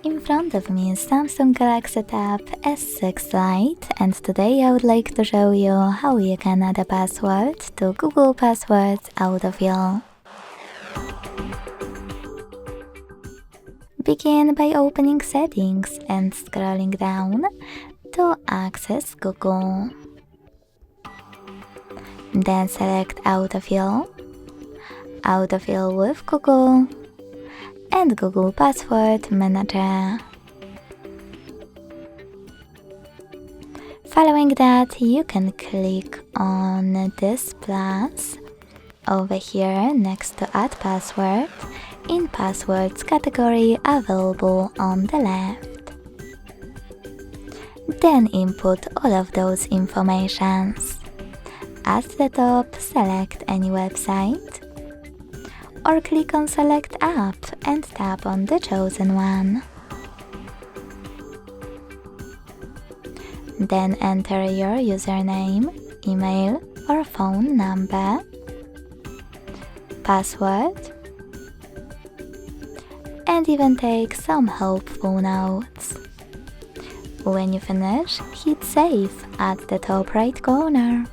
In front of me is Samsung Galaxy Tab S6 Lite, and today I would like to show you how you can add a password to Google Passwords Autofill. Begin by opening Settings and scrolling down to access Google. Then select Autofill, Autofill with Google, and Google Password Manager. Following that, you can click on this plus over here next to Add Password in Passwords category available on the left. Then input all of those informations. At the top, select any website, or click on Select App and tap on the chosen one. Then enter your username, email or phone number, password, and even take some helpful notes. When you finish, hit Save at the top right corner.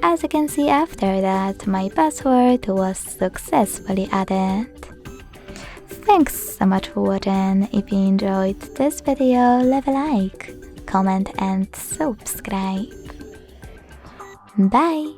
As you can see, after that, my password was successfully added. Thanks so much for watching. If you enjoyed this video, leave a like, comment and subscribe. Bye!